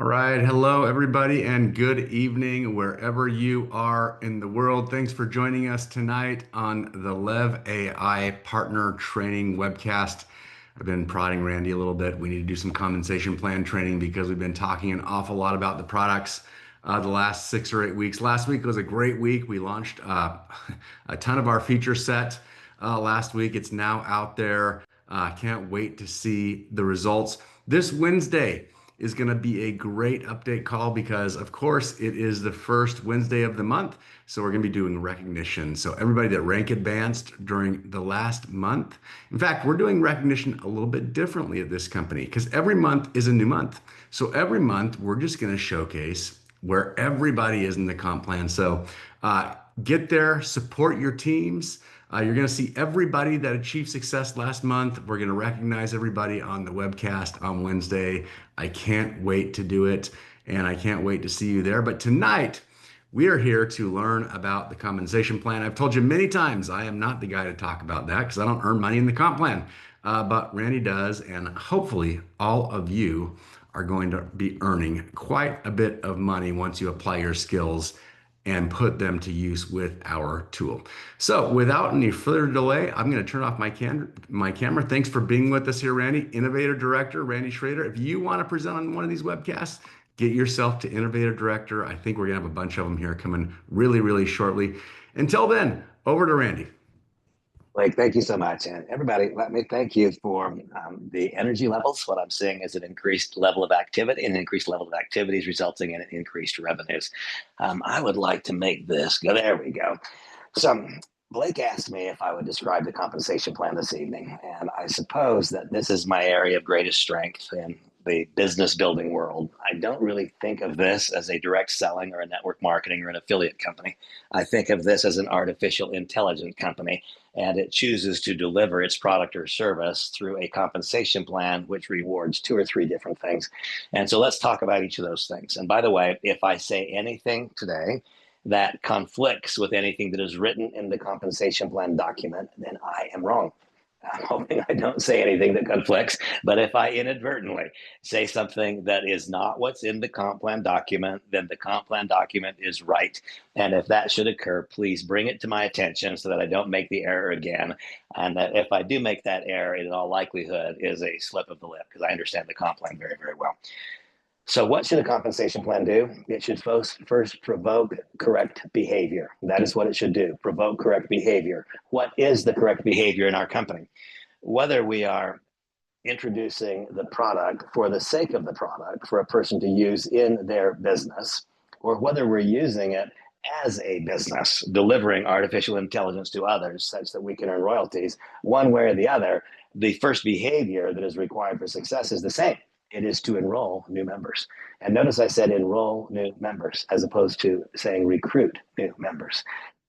All right. Hello, everybody, and good evening wherever you are in the world. Thanks for joining us tonight on the LevAI Partner Training Webcast. I've been prodding Randy a little bit. We need to do some compensation plan training because we've been talking an awful lot about the products the last 6 or 8 weeks. Last week was a great week. We launched a ton of our feature set last week. It's now out there. Can't wait to see the results. This Wednesday is going to be a great update call because, of course, it is the first Wednesday of the month. So we're going to be doing recognition. So everybody that rank advanced during the last month. In fact, we're doing recognition a little bit differently at this company because every month is a new month. So every month we're just going to showcase where everybody is in the comp plan. So get there, support your teams. You're going to see everybody that achieved success last month. We're going to recognize everybody on the webcast on Wednesday. I can't wait to do it, and I can't wait to see you there. But tonight, we are here to learn about the compensation plan. I've told you many times I am not the guy to talk about that because I don't earn money in the comp plan, but Randy does, and hopefully all of you are going to be earning quite a bit of money once you apply your skills and put them to use with our tool. So without any further delay, I'm going to turn off my camera. Thanks for being with us here, Randy. Innovator Director, Randy Schrader. If you want to present on one of these webcasts, get yourself to Innovator Director. I think we're going to have a bunch of them here coming really, really shortly. Until then, over to Randy. Blake, thank you so much. And everybody, let me thank you for the energy levels. What I'm seeing is an increased level of activity, and an increased level of activities resulting in increased revenues. I would like to make this go. There we go. So Blake asked me if I would describe the compensation plan this evening. And I suppose that this is my area of greatest strength in the business building world. I don't really think of this as a direct selling or a network marketing or an affiliate company. I think of this as an artificial intelligence company, and it chooses to deliver its product or service through a compensation plan which rewards two or three different things. And so let's talk about each of those things. And by the way, if I say anything today that conflicts with anything that is written in the compensation plan document, then I am wrong. I'm hoping I don't say anything that conflicts, but if I inadvertently say something that is not what's in the comp plan document, then the comp plan document is right. And if that should occur, please bring it to my attention so that I don't make the error again. And that if I do make that error, in all likelihood is a slip of the lip, because I understand the comp plan very, very well. So what should a compensation plan do? It should first provoke correct behavior. That is what it should do, provoke correct behavior. What is the correct behavior in our company? Whether we are introducing the product for the sake of the product for a person to use in their business, or whether we're using it as a business, delivering artificial intelligence to others such that we can earn royalties, one way or the other, the first behavior that is required for success is the same. It is to enroll new members. And notice I said enroll new members as opposed to saying recruit new members,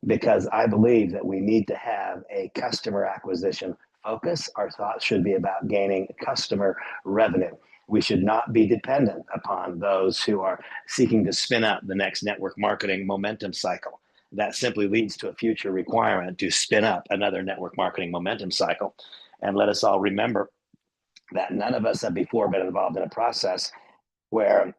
because I believe that we need to have a customer acquisition focus. Our thoughts should be about gaining customer revenue. We should not be dependent upon those who are seeking to spin up the next network marketing momentum cycle. That simply leads to a future requirement to spin up another network marketing momentum cycle. And let us all remember that none of us have before been involved in a process where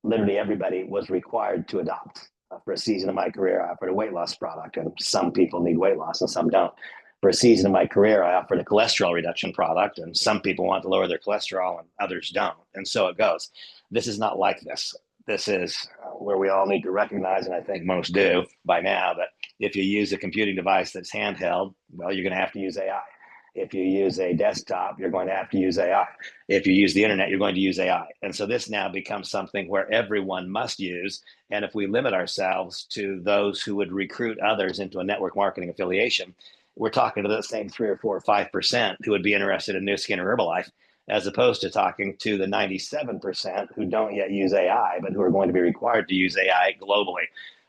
literally everybody was required to adopt. For a season of my career, I offered a weight loss product, and some people need weight loss and some don't. For a season of my career, I offered a cholesterol reduction product, and some people want to lower their cholesterol and others don't. And so it goes. This is not like this. This is where we all need to recognize, and I think most do by now, that if you use a computing device that's handheld, well, you're going to have to use AI. If you use a desktop, you're going to have to use AI. If you use the internet, you're going to use AI. And so this now becomes something where everyone must use. And if we limit ourselves to those who would recruit others into a network marketing affiliation, we're talking to the same 3 or 4 or 5% who would be interested in Nu Skin or Herbalife, as opposed to talking to the 97% who don't yet use AI, but who are going to be required to use AI globally.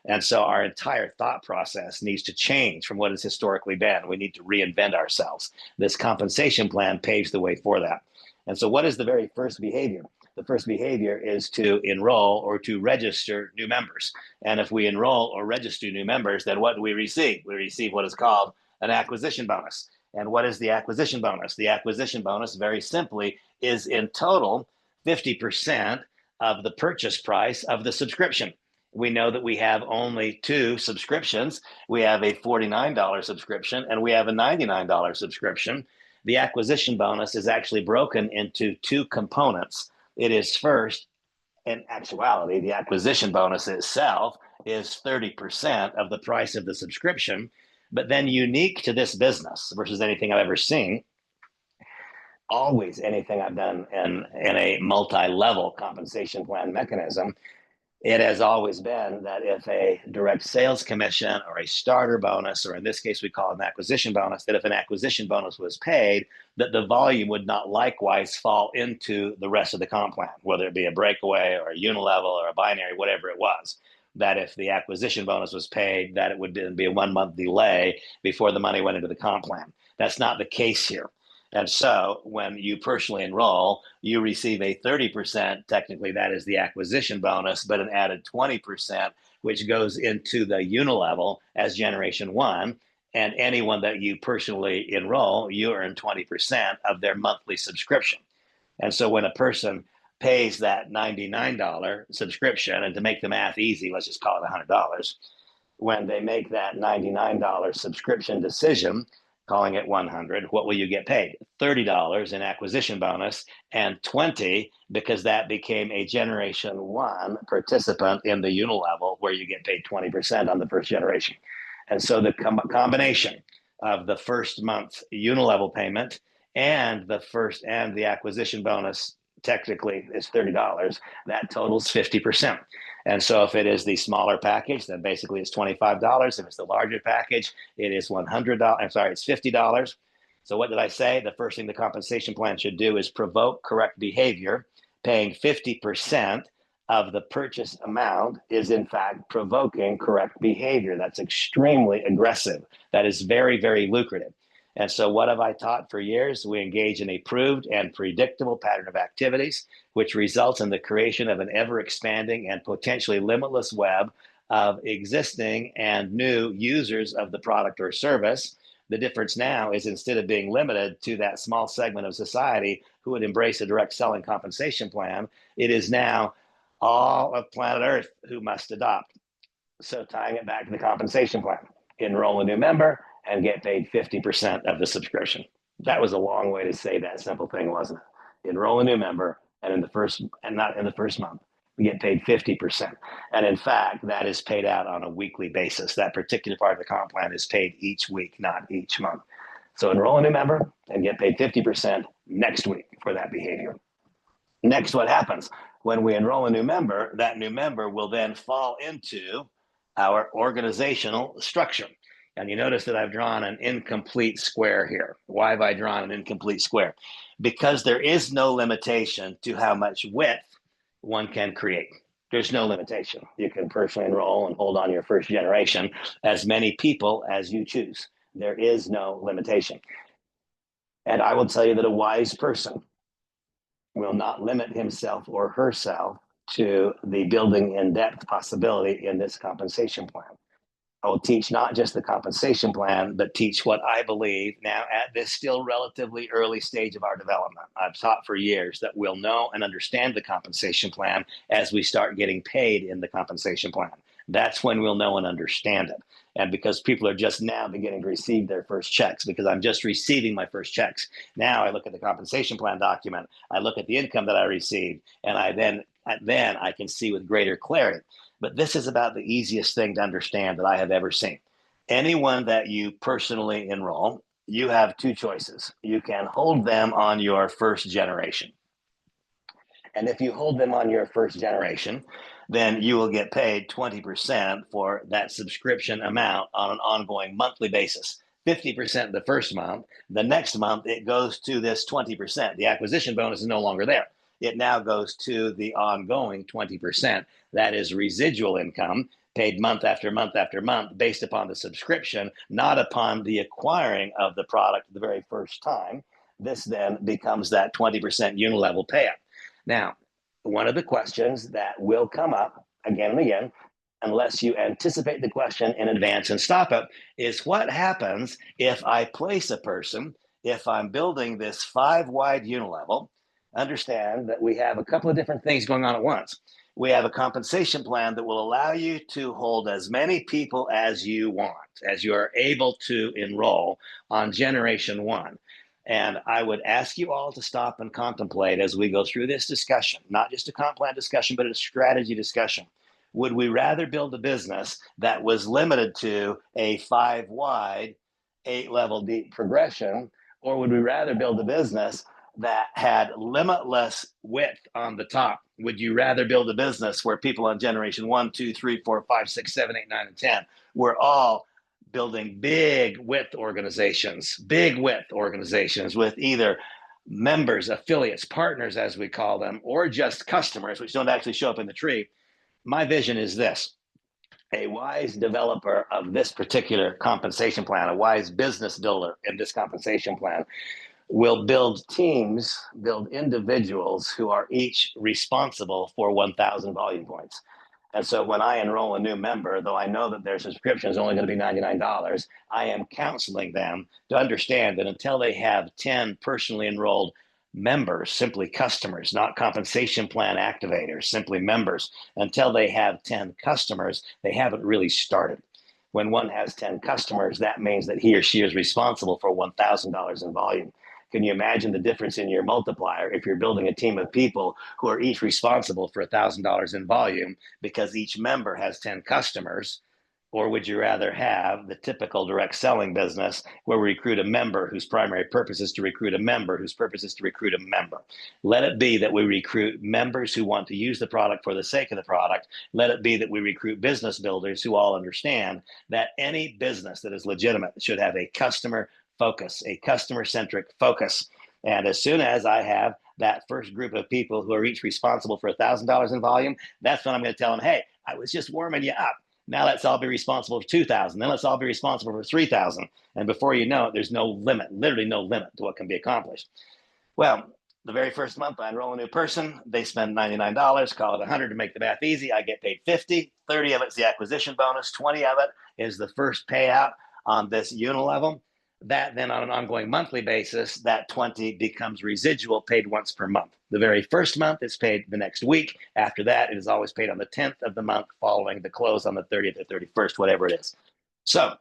And so our entire thought process needs to change from what has historically been. We need to reinvent ourselves. This compensation plan paves the way for that. And so what is the very first behavior? The first behavior is to enroll or to register new members. And if we enroll or register new members, then what do we receive? We receive what is called an acquisition bonus. And what is the acquisition bonus? The acquisition bonus, very simply, is in total 50% of the purchase price of the subscription. We know that we have only two subscriptions. We have a $49 subscription and we have a $99 subscription. The acquisition bonus is actually broken into two components. It is first, in actuality, the acquisition bonus itself is 30% of the price of the subscription. But then, unique to this business versus anything I've ever seen, always anything I've done in a multi-level compensation plan mechanism, it has always been that if a direct sales commission or a starter bonus, or in this case, we call it an acquisition bonus, that if an acquisition bonus was paid, that the volume would not likewise fall into the rest of the comp plan, whether it be a breakaway or a unilevel or a binary, whatever it was. That if the acquisition bonus was paid, that it would be a 1 month delay before the money went into the comp plan. That's not the case here. And so when you personally enroll, you receive a 30%, technically that is the acquisition bonus, but an added 20%, which goes into the unilevel as generation one. And anyone that you personally enroll, you earn 20% of their monthly subscription. And so when a person pays that $99 subscription, and to make the math easy, let's just call it $100, when they make that $99 subscription decision, calling it 100, what will you get paid? $30 in acquisition bonus and 20 because that became a generation one participant in the unilevel where you get paid 20% on the first generation. And so the combination of the first month unilevel payment and the acquisition bonus technically is $30, that totals 50%. And so if it is the smaller package, then basically it's $25. If it's the larger package, it is $100. I'm sorry, it's $50. So what did I say? The first thing the compensation plan should do is provoke correct behavior. Paying 50% of the purchase amount is in fact provoking correct behavior. That's extremely aggressive. That is very, very lucrative. And so what have I taught for years? We engage in a proved and predictable pattern of activities, which results in the creation of an ever-expanding and potentially limitless web of existing and new users of the product or service. The difference now is instead of being limited to that small segment of society who would embrace a direct selling compensation plan, it is now all of planet Earth who must adopt. So tying it back to the compensation plan, enroll a new member and get paid 50% of the subscription. That was a long way to say that simple thing, wasn't it? Enroll a new member and not in the first month, we get paid 50%. And in fact, that is paid out on a weekly basis. That particular part of the comp plan is paid each week, not each month. So enroll a new member and get paid 50% next week for that behavior. Next, what happens? When we enroll a new member, that new member will then fall into our organizational structure. And you notice that I've drawn an incomplete square here. Why have I drawn an incomplete square? Because there is no limitation to how much width one can create. There's no limitation. You can personally enroll and hold on your first generation as many people as you choose. There is no limitation. And I will tell you that a wise person will not limit himself or herself to the building in depth possibility in this compensation plan. I will teach not just the compensation plan, but teach what I believe now at this still relatively early stage of our development. I've taught for years that we'll know and understand the compensation plan as we start getting paid in the compensation plan. That's when we'll know and understand it. And because people are just now beginning to receive their first checks, because I'm just receiving my first checks. Now I look at the compensation plan document, I look at the income that I received, and then I can see with greater clarity. But this is about the easiest thing to understand that I have ever seen. Anyone that you personally enroll, you have two choices. You can hold them on your first generation. And if you hold them on your first generation, then you will get paid 20% for that subscription amount on an ongoing monthly basis. 50% the first month. The next month, it goes to this 20%. The acquisition bonus is no longer there. It now goes to the ongoing 20%. That is residual income paid month after month after month based upon the subscription, not upon the acquiring of the product the very first time. This then becomes that 20% unilevel payout. Now, one of the questions that will come up again and again, unless you anticipate the question in advance and stop it, is what happens if I place a person, if I'm building this 5 wide unilevel, understand that we have a couple of different things going on at once. We have a compensation plan that will allow you to hold as many people as you want, as you are able to enroll on generation one. And I would ask you all to stop and contemplate as we go through this discussion, not just a comp plan discussion, but a strategy discussion. Would we rather build a business that was limited to a 5 wide, 8 level deep progression, or would we rather build a business that had limitless width on the top? Would you rather build a business where people on generation 1, 2, 3, 4, 5, 6, 7, 8, 9, and 10 were all building big width organizations with either members, affiliates, partners, as we call them, or just customers, which don't actually show up in the tree? My vision is this: a wise developer of this particular compensation plan, a wise business builder in this compensation plan, will build teams, build individuals who are each responsible for 1,000 volume points. And so when I enroll a new member, though I know that their subscription is only going to be $99, I am counseling them to understand that until they have 10 personally enrolled members, simply customers, not compensation plan activators, simply members, until they have 10 customers, they haven't really started. When one has 10 customers, that means that he or she is responsible for $1,000 in volume. Can you imagine the difference in your multiplier if you're building a team of people who are each responsible for $1,000 in volume because each member has 10 customers? Or would you rather have the typical direct selling business where we recruit a member whose primary purpose is to recruit a member whose purpose is to recruit a member? Let it be that we recruit members who want to use the product for the sake of the product. Let it be that we recruit business builders who all understand that any business that is legitimate should have a customer focus, a customer centric focus. And as soon as I have that first group of people who are each responsible for $1,000 in volume, that's when I'm going to tell them, hey, I was just warming you up. Now let's all be responsible for 2,000. Then let's all be responsible for 3,000. And before you know it, there's no limit, literally no limit to what can be accomplished. Well, the very first month I enroll a new person, they spend $99, call it 100 to make the math easy. I get paid 50, 30 of it's the acquisition bonus, 20 of it is the first payout on this unilevel. That then on an ongoing monthly basis, that 20 becomes residual paid once per month. The very first month it's paid the next week. After that, it is always paid on the 10th of the month following the close on the 30th or 31st, whatever it is. So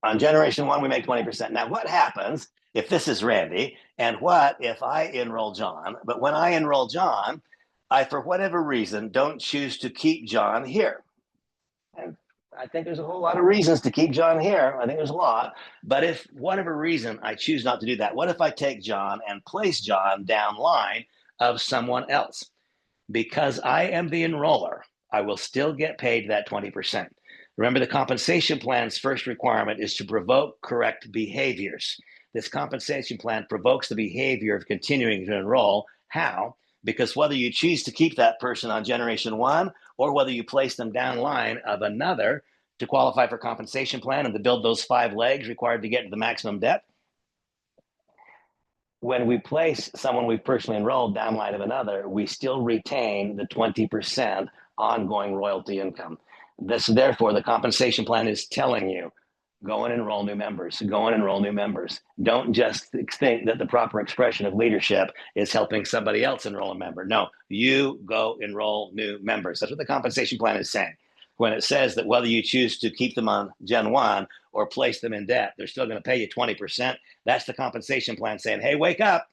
on generation one, we make 20%. Now, what happens if this is Randy? And what if I enroll John? But when I enroll John, I, for whatever reason, don't choose to keep John here. And I think there's a whole lot of reasons to keep John here. I think there's a lot. But if whatever reason I choose not to do that, what if I take John and place John down line of someone else? Because I am the enroller, I will still get paid that 20%. Remember, the compensation plan's first requirement is to provoke correct behaviors. This compensation plan provokes the behavior of continuing to enroll. How? Because whether you choose to keep that person on generation one or whether you place them down line of another to qualify for compensation plan and to build those 5 legs required to get to the maximum depth, when we place someone we've personally enrolled downline of another, we still retain the 20% ongoing royalty income. Therefore, the compensation plan is telling you, go and enroll new members, go and enroll new members. Don't just think that the proper expression of leadership is helping somebody else enroll a member. No, you go enroll new members. That's what the compensation plan is saying. When it says that whether you choose to keep them on Gen 1 or place them in debt, they're still going to pay you 20%. That's the compensation plan saying, hey, wake up.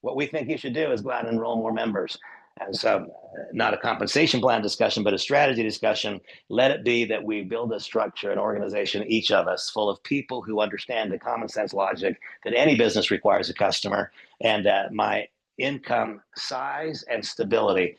What we think you should do is go out and enroll more members. And so, not a compensation plan discussion, but a strategy discussion. Let it be that we build a structure, an organization, each of us, full of people who understand the common sense logic that any business requires a customer, and that my income size and stability,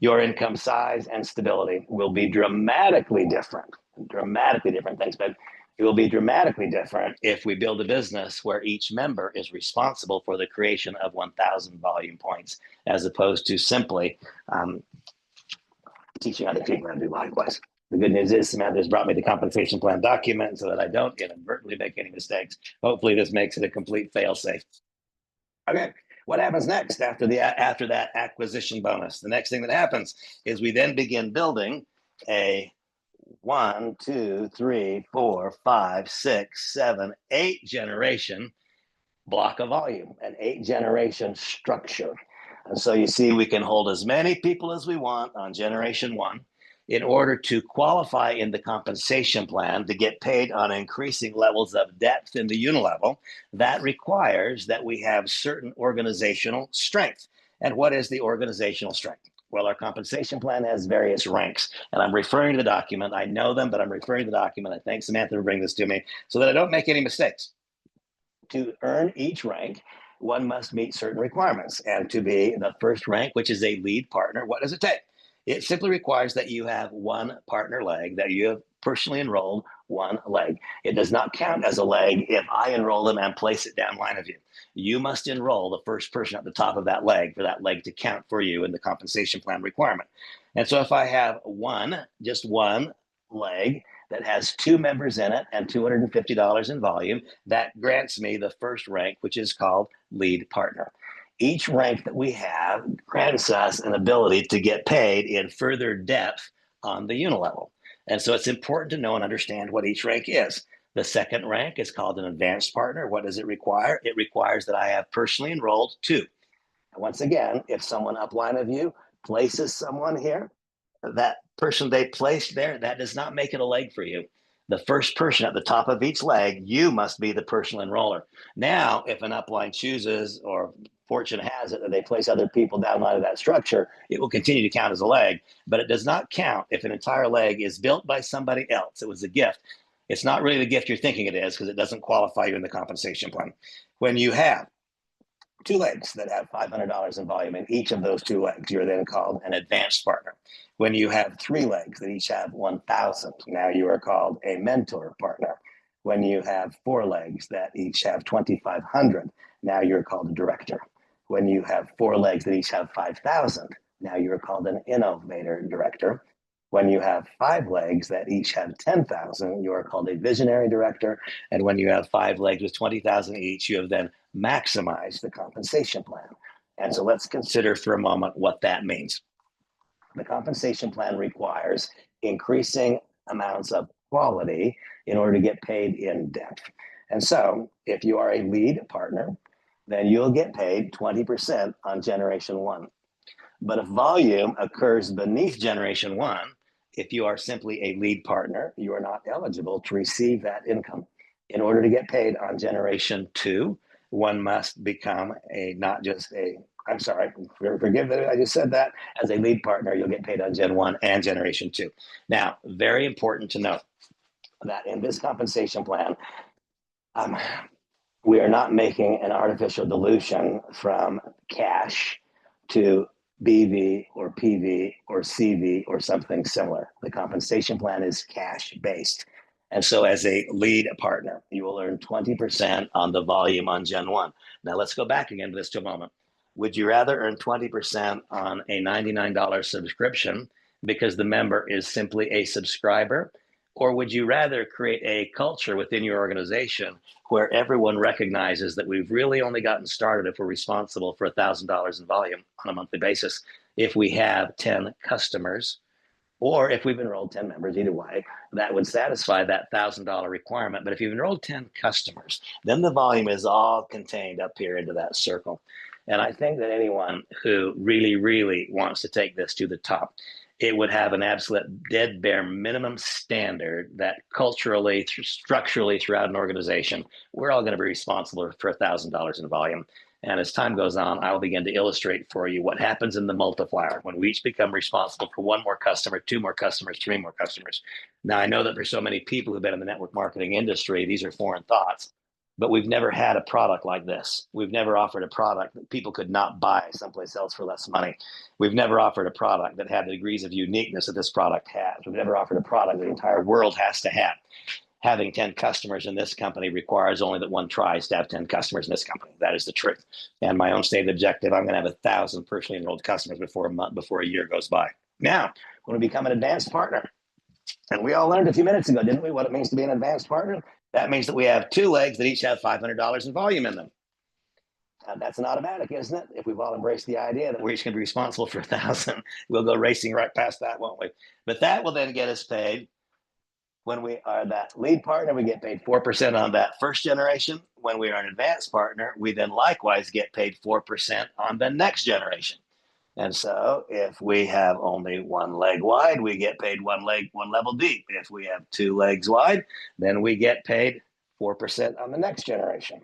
your income size and stability will be dramatically different. Dramatically different. Thanks, Ben. It will be dramatically different if we build a business where each member is responsible for the creation of 1,000 volume points, as opposed to simply teaching other people how to do likewise. The good news is Samantha's brought me the compensation plan document so that I don't inadvertently make any mistakes. Hopefully this makes it a complete fail-safe. Okay, what happens next after that acquisition bonus? The next thing that happens is we then begin building a 1, 2, 3, 4, 5, 6, 7, 8 generation block of volume, an 8 generation structure. And so you see, we can hold as many people as we want on generation one. In order to qualify in the compensation plan to get paid on increasing levels of depth in the unilevel, that requires that we have certain organizational strength. And what is the organizational strength? Well, our compensation plan has various ranks, and I'm referring to the document. I know them, but I'm referring to the document. I thank Samantha for bringing this to me so that I don't make any mistakes. To earn each rank, one must meet certain requirements. And to be the first rank, which is a lead partner, what does it take? It simply requires that you have one partner leg, that you have personally enrolled one leg. It does not count as a leg if I enroll them and place it down line of you. You must enroll the first person at the top of that leg for that leg to count for you in the compensation plan requirement. And so if I have just one leg that has two members in it and $250 in volume, that grants me the first rank, which is called lead partner. Each rank that we have grants us an ability to get paid in further depth on the unilevel. And so it's important to know and understand what each rank is. The second rank is called an advanced partner. What does it require? It requires that I have personally enrolled two. And once again, if someone upline of you places someone here, that person they placed there, that does not make it a leg for you. The first person at the top of each leg, you must be the personal enroller. Now, if an upline chooses or fortune has it that they place other people downline of that structure, it will continue to count as a leg, but it does not count if an entire leg is built by somebody else. It was a gift. It's not really the gift you're thinking it is because it doesn't qualify you in the compensation plan. When you have two legs that have $500 in volume in each of those two legs, you're then called an advanced partner. When you have three legs that each have 1,000, now you are called a mentor partner. When you have four legs that each have 2,500, now you're called a director. When you have four legs that each have 5,000, now you're called an innovator director. When you have five legs that each have 10,000, you are called a visionary director. And when you have five legs with 20,000 each, you have then maximized the compensation plan. And so let's consider for a moment what that means. The compensation plan requires increasing amounts of quality in order to get paid in depth. And so if you are a lead partner, then you'll get paid 20% on generation one. But if volume occurs beneath generation one, if you are simply a lead partner, you are not eligible to receive that income. In order to get paid on generation two, one must become not just I'm sorry, forgive that I just said that. As a lead partner, you'll get paid on Gen 1 and Generation 2. Now, very important to note that in this compensation plan, we are not making an artificial dilution from cash to BV or PV or CV or something similar. The compensation plan is cash based. And so as a lead partner, you will earn 20% on the volume on Gen 1. Now let's go back again to this to a moment. Would you rather earn 20% on a $99 subscription because the member is simply a subscriber? Or would you rather create a culture within your organization where everyone recognizes that we've really only gotten started if we're responsible for $1,000 in volume on a monthly basis if we have 10 customers, or if we've enrolled 10 members, either way, that would satisfy that $1,000 requirement. But if you've enrolled 10 customers, then the volume is all contained up here into that circle. And I think that anyone who really, really wants to take this to the top, it would have an absolute dead bare minimum standard that culturally, structurally throughout an organization, we're all going to be responsible for $1,000 in volume. And as time goes on, I'll begin to illustrate for you what happens in the multiplier when we each become responsible for one more customer, two more customers, three more customers. Now, I know that for so many people who've been in the network marketing industry, these are foreign thoughts, but we've never had a product like this. We've never offered a product that people could not buy someplace else for less money. We've never offered a product that had the degrees of uniqueness that this product has. We've never offered a product the entire world has to have. Having 10 customers in this company requires only that one tries to have 10 customers in this company. That is the truth. And my own stated objective, I'm going to have 1,000 personally enrolled customers before a year goes by. Now, when we become an advanced partner, and we all learned a few minutes ago, didn't we, what it means to be an advanced partner? That means that we have two legs that each have $500 in volume in them. That's an automatic, isn't it? If we've all embraced the idea that we're each going to be responsible for 1,000, we'll go racing right past that, won't we? But that will then get us paid. When we are that lead partner, we get paid 4% on that first generation. When we are an advanced partner, we then likewise get paid 4% on the next generation. And so if we have only one leg wide, we get paid one level deep. If we have two legs wide, then we get paid 4% on the next generation.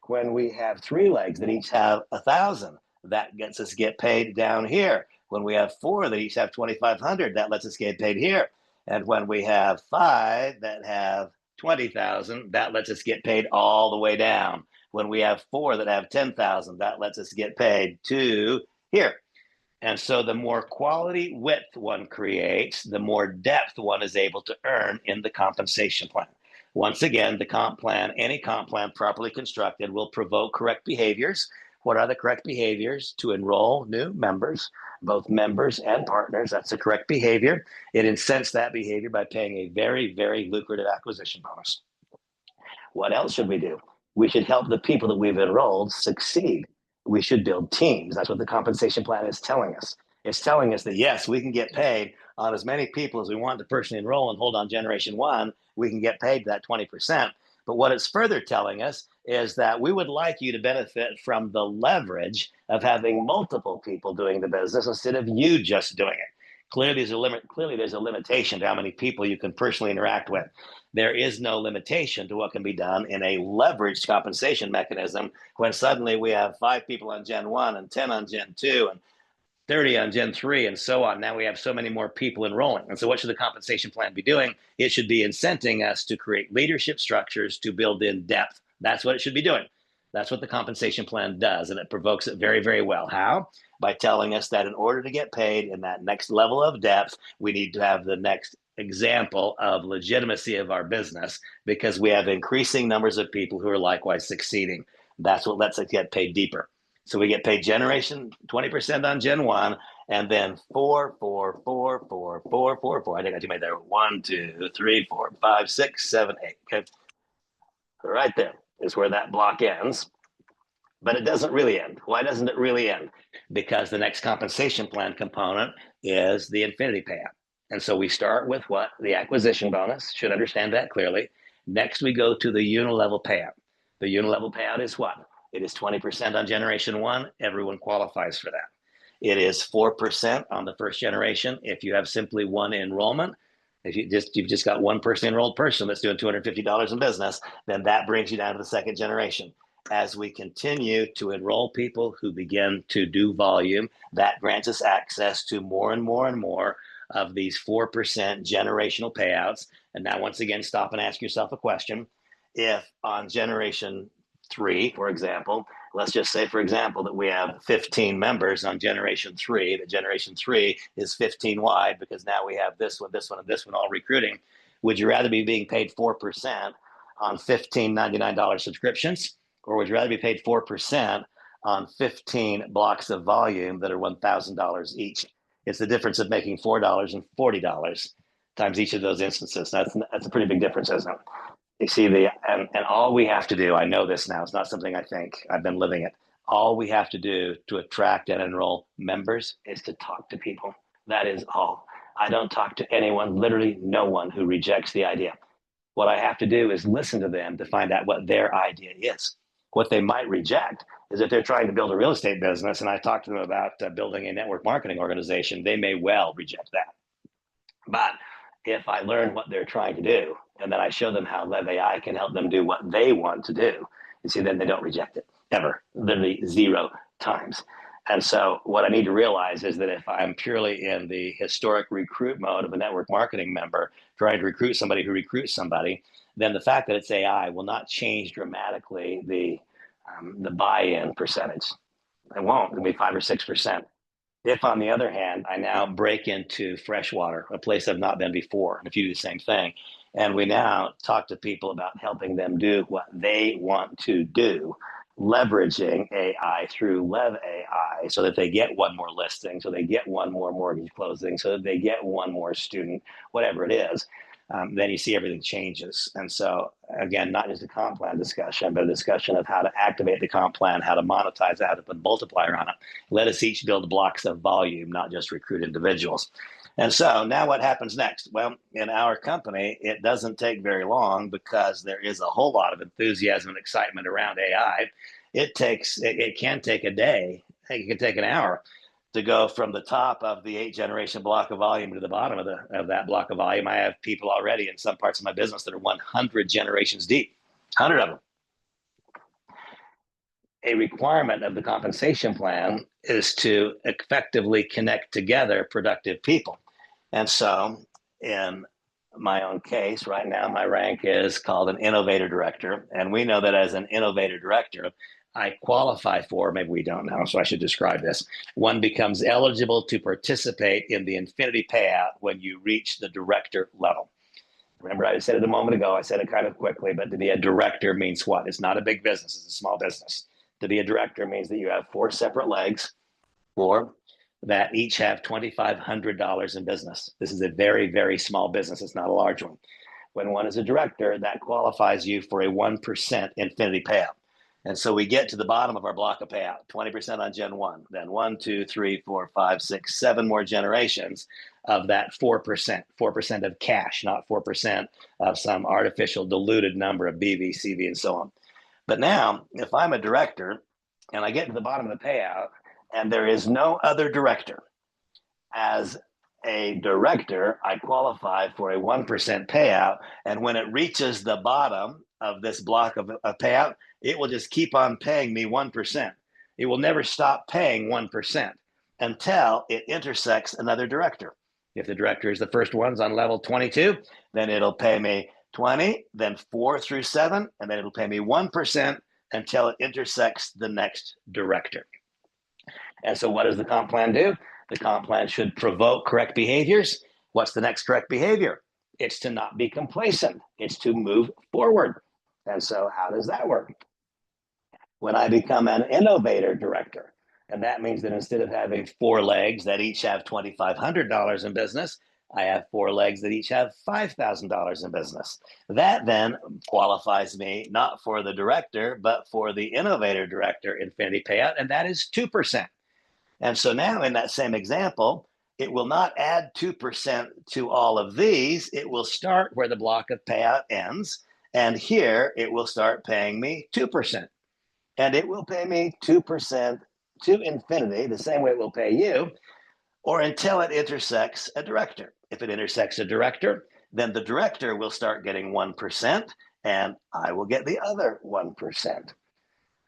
When we have three legs that each have 1,000, that gets us get paid down here. When we have four that each have 2,500, that lets us get paid here. And when we have five that have 20,000, that lets us get paid all the way down. When we have four that have 10,000, that lets us get paid to here. And so the more quality width one creates, the more depth one is able to earn in the compensation plan. Once again, the comp plan, any comp plan properly constructed, will provoke correct behaviors. What are the correct behaviors? To enroll new members, both members and partners. That's the correct behavior. It incents that behavior by paying a very, very lucrative acquisition bonus. What else should we do? We should help the people that we've enrolled succeed. We should build teams. That's what the compensation plan is telling us. It's telling us that, yes, we can get paid on as many people as we want to personally enroll and hold on generation one. We can get paid that 20%. But what it's further telling us is that we would like you to benefit from the leverage of having multiple people doing the business instead of you just doing it. Clearly, there's a limitation to how many people you can personally interact with. There is no limitation to what can be done in a leveraged compensation mechanism when suddenly we have 5 people on Gen 1 and 10 on Gen 2 and 30 on Gen 3 and so on. Now we have so many more people enrolling. And so what should the compensation plan be doing? It should be incenting us to create leadership structures to build in depth. That's what it should be doing. That's what the compensation plan does, and it provokes it very, very well. How? By telling us that in order to get paid in that next level of depth, we need to have the next example of legitimacy of our business because we have increasing numbers of people who are likewise succeeding. That's what lets us get paid deeper. So we get paid generation 20% on Gen 1, and then 4, 4, 4, 4, 4, 4, 4. I think I made there 1, 2, 3, 4, 5, 6, 7, 8. Okay. Right there is where that block ends. But it doesn't really end. Why doesn't it really end? Because the next compensation plan component is the infinity payout. And so we start with what? The acquisition bonus. Should understand that clearly. Next, we go to the unilevel payout. The unilevel payout is what? It is 20% on generation one. Everyone qualifies for that. It is 4% on the first generation. If you have simply one enrollment, if you've just got one person enrolled person that's doing $250 in business, then that brings you down to the second generation. As we continue to enroll people who begin to do volume, that grants us access to more and more and more of these 4% generational payouts. And now, once again, stop and ask yourself a question. If on generation 3, for example, let's just say, for example, that we have 15 members on generation 3, that generation 3 is 15 wide because now we have this one, this one, and this one all recruiting. Would you rather be being paid 4% on $15.99 subscriptions? Or would you rather be paid 4% on 15 blocks of volume that are $1,000 each? It's the difference of making $4 and $40 times each of those instances. That's a pretty big difference, isn't it? You see, and all we have to do, I know this now, it's not something I think, I've been living it. All we have to do to attract and enroll members is to talk to people. That is all. I don't talk to anyone, literally no one who rejects the idea. What I have to do is listen to them to find out what their idea is. What they might reject is if they're trying to build a real estate business and I talk to them about building a network marketing organization, they may well reject that. But if I learn what they're trying to do and then I show them how LevAI can help them do what they want to do, you see, then they don't reject it ever, literally 0 times. And so what I need to realize is that if I'm purely in the historic recruit mode of a network marketing member, trying to recruit somebody who recruits somebody, then the fact that it's AI will not change dramatically the buy-in percentage. It won't. It'll be 5 or 6%. If, on the other hand, I now break into freshwater, a place I've not been before, and if you do the same thing, and we now talk to people about helping them do what they want to do, leveraging AI through LevAI so that they get one more listing, so they get one more mortgage closing, so that they get one more student, whatever it is, then you see everything changes. And so, again, not just a comp plan discussion, but a discussion of how to activate the comp plan, how to monetize it, how to put a multiplier on it. Let us each build blocks of volume, not just recruit individuals. And so now what happens next? Well, in our company, it doesn't take very long because there is a whole lot of enthusiasm and excitement around AI. It can take a day. It can take an hour to go from the top of the 8 generation block of volume to the bottom of that block of volume. I have people already in some parts of my business that are 100 generations deep, 100 of them. A requirement of the compensation plan is to effectively connect together productive people. And so in my own case, right now, my rank is called an innovator director. And we know that as an innovator director, I qualify for, maybe we don't know, so I should describe this. One becomes eligible to participate in the infinity payout when you reach the director level. Remember, I said it a moment ago, I said it kind of quickly, but to be a director means what? It's not a big business, it's a small business. To be a director means that you have 4 separate legs, 4 that each have $2,500 in business. This is a very, very small business. It's not a large one. When one is a director, that qualifies you for a 1% infinity payout. And so we get to the bottom of our block of payout, 20% on Gen 1, then 1, 2, 3, 4, 5, 6, 7 more generations of that 4% of cash, not 4% of some artificial diluted number of BV, CV, and so on. But now, if I'm a director and I get to the bottom of the payout and there is no other director, as a director, I qualify for a 1% payout. And when it reaches the bottom of this block of payout, it will just keep on paying me 1%. It will never stop paying 1% until it intersects another director. If the director is the first ones on level 22, then it'll pay me 20, then 4 through 7, and then it'll pay me 1% until it intersects the next director. And so what does the comp plan do? The comp plan should provoke correct behaviors. What's the next correct behavior? It's to not be complacent. It's to move forward. And so how does that work? When I become an innovator director, and that means that instead of having 4 legs that each have $2,500 in business, I have 4 legs that each have $5,000 in business. That then qualifies me not for the director, but for the innovator director infinity payout, and that is 2%. And so now in that same example, it will not add 2% to all of these. It will start where the block of payout ends. And here it will start paying me 2%. And it will pay me 2% to infinity, the same way it will pay you, or until it intersects a director. If it intersects a director, then the director will start getting 1%, and I will get the other 1%.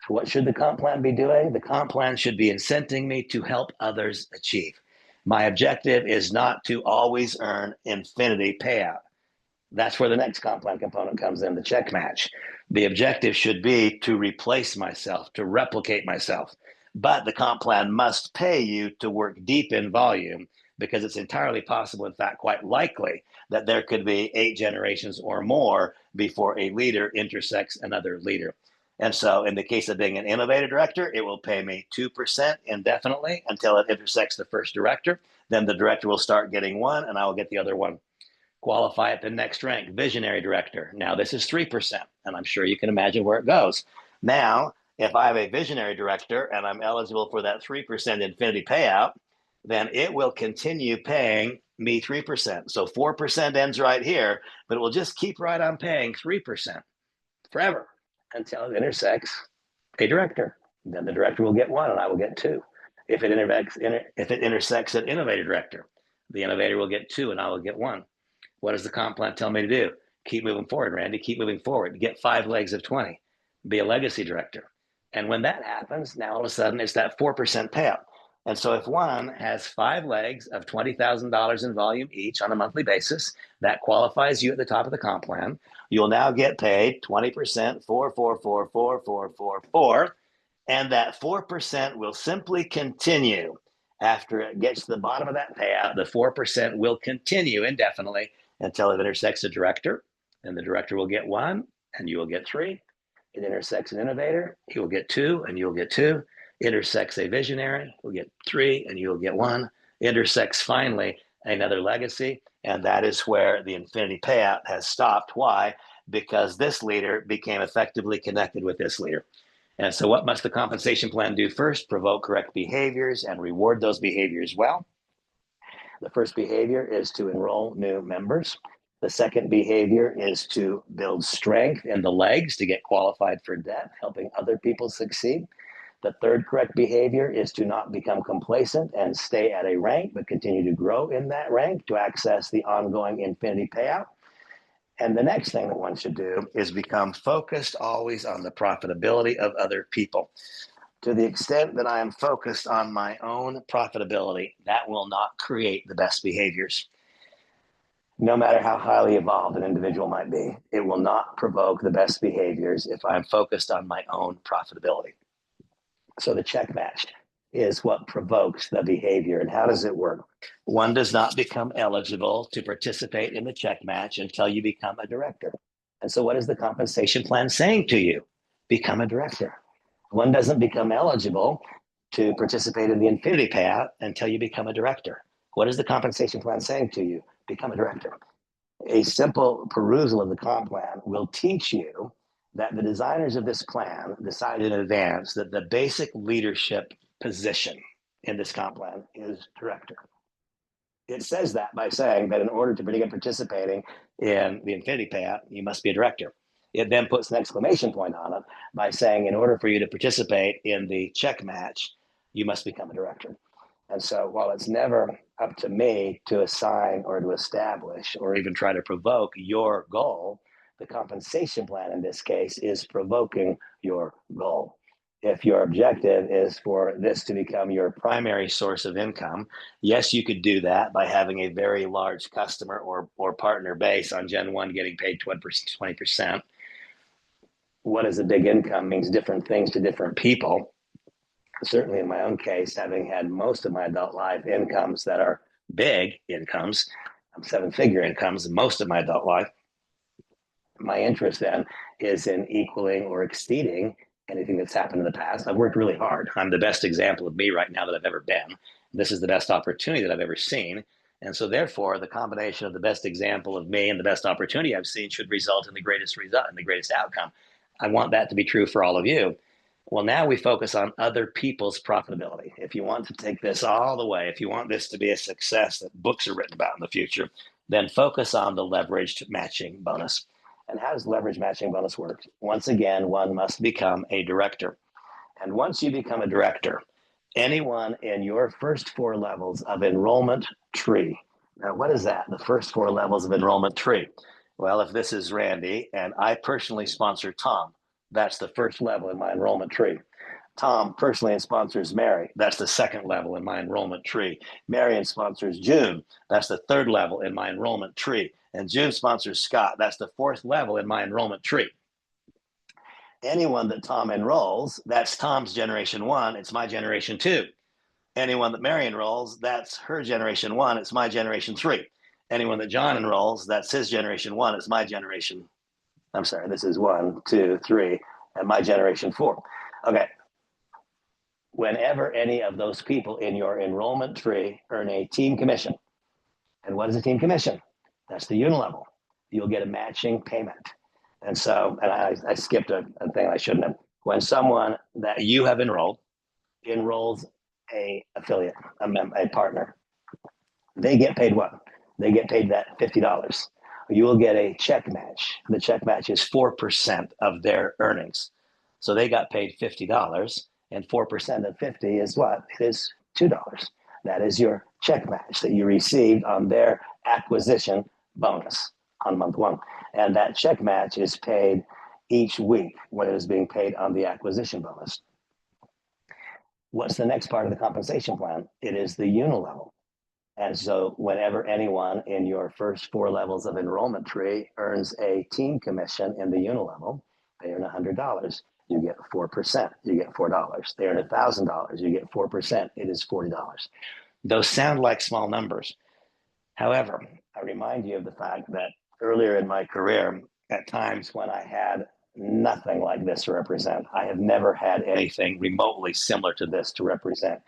What should the comp plan be doing? The comp plan should be incenting me to help others achieve. My objective is not to always earn infinity payout. That's where the next comp plan component comes in, the check match. The objective should be to replace myself, to replicate myself. But the comp plan must pay you to work deep in volume, because it's entirely possible, in fact, quite likely, that there could be 8 generations or more before a leader intersects another leader. And so in the case of being an innovator director, it will pay me 2% indefinitely until it intersects the first director. Then the director will start getting 1, and I will get the other 1. Qualify at the next rank, visionary director. Now this is 3%, and I'm sure you can imagine where it goes. Now, if I have a visionary director and I'm eligible for that 3% infinity payout, then it will continue paying me 3%. So 4% ends right here, but it will just keep right on paying 3% forever until it intersects a director. Then the director will get 1 and I will get 2. If it intersects an innovator director, the innovator will get 2 and I will get 1. What does the comp plan tell me to do? Keep moving forward, Randy. Keep moving forward. Get 5 legs of 20. Be a legacy director. And when that happens, now all of a sudden it's that 4% payout. And so if one has 5 legs of $20,000 in volume each on a monthly basis, that qualifies you at the top of the comp plan. You'll now get paid 20%, 4, 4, 4, 4, 4, 4, 4. And that 4% will simply continue. After it gets to the bottom of that payout, the 4% will continue indefinitely until it intersects a director, and the director will get 1 and you will get 3. It intersects an innovator, he will get 2 and you will get 2. Intersects a visionary, will get 3 and you will get 1. Intersects finally another legacy, and that is where the infinity payout has stopped. Why? Because this leader became effectively connected with this leader. And so what must the compensation plan do first? Provoke correct behaviors and reward those behaviors well. The first behavior is to enroll new members. The second behavior is to build strength in the legs to get qualified for debt, helping other people succeed. The third correct behavior is to not become complacent and stay at a rank, but continue to grow in that rank to access the ongoing infinity payout. And the next thing that one should do is become focused always on the profitability of other people. To the extent that I am focused on my own profitability, that will not create the best behaviors. No matter how highly evolved an individual might be, it will not provoke the best behaviors if I'm focused on my own profitability. So the check match is what provokes the behavior. And how does it work? One does not become eligible to participate in the check match until you become a director. And so what is the compensation plan saying to you? Become a director. One doesn't become eligible to participate in the infinity payout until you become a director. What is the compensation plan saying to you? Become a director. A simple perusal of the comp plan will teach you that the designers of this plan decided in advance that the basic leadership position in this comp plan is director. It says that by saying that in order to begin participating in the infinity payout, you must be a director. It then puts an exclamation point on it by saying, in order for you to participate in the check match, you must become a director. And so while it's never up to me to assign or to establish or even try to provoke your goal, the compensation plan in this case is provoking your goal. If your objective is for this to become your primary source of income, yes, you could do that by having a very large customer or partner base on Gen 1 getting paid 20%. What is a big income means different things to different people. Certainly in my own case, having had most of my adult life incomes that are big incomes, seven-figure incomes, most of my adult life, my interest then is in equaling or exceeding anything that's happened in the past. I've worked really hard. I'm the best example of me right now that I've ever been. This is the best opportunity that I've ever seen. And so therefore, the combination of the best example of me and the best opportunity I've seen should result in the greatest result and the greatest outcome. I want that to be true for all of you. Well, now we focus on other people's profitability. If you want to take this all the way, if you want this to be a success that books are written about in the future, then focus on the leveraged matching bonus. And how does leverage matching bonus work? Once again, one must become a director. And once you become a director, anyone in your first four levels of enrollment tree. Now, what is that? The first four levels of enrollment tree. Well, if this is Randy and I personally sponsor Tom, that's the first level in my enrollment tree. Tom personally sponsors Mary. That's the second level in my enrollment tree. Marion sponsors June. That's the third level in my enrollment tree. And June sponsors Scott. That's the fourth level in my enrollment tree. Anyone that Tom enrolls, that's Tom's generation one. It's my generation two. Anyone that Mary enrolls, that's her generation one. It's my generation three. Anyone that John enrolls, that's his generation one. It's my generation. I'm sorry, this is 1, 2, 3, and my generation 4. Okay. Whenever any of those people in your enrollment tree earn a team commission, and what is a team commission? That's the unilevel. You'll get a matching payment. And so, and I skipped a thing I shouldn't have. When someone that you have enrolls a affiliate, a partner, they get paid what? They get paid that $50. You will get a check match. The check match is 4% of their earnings. So they got paid $50, and 4% of 50 is what? It is $2. That is your check match that you received on their acquisition bonus on month one. And that check match is paid each week when it is being paid on the acquisition bonus. What's the next part of the compensation plan? It is the unilevel. And so whenever anyone in your first four levels of enrollment tree earns a team commission in the unilevel, they earn $100. You get 4%. You get $4. They earn $1,000. You get 4%. It is $40. Those sound like small numbers. However, I remind you of the fact that earlier in my career, at times when I had nothing like this to represent, I have never had anything remotely similar to this to represent.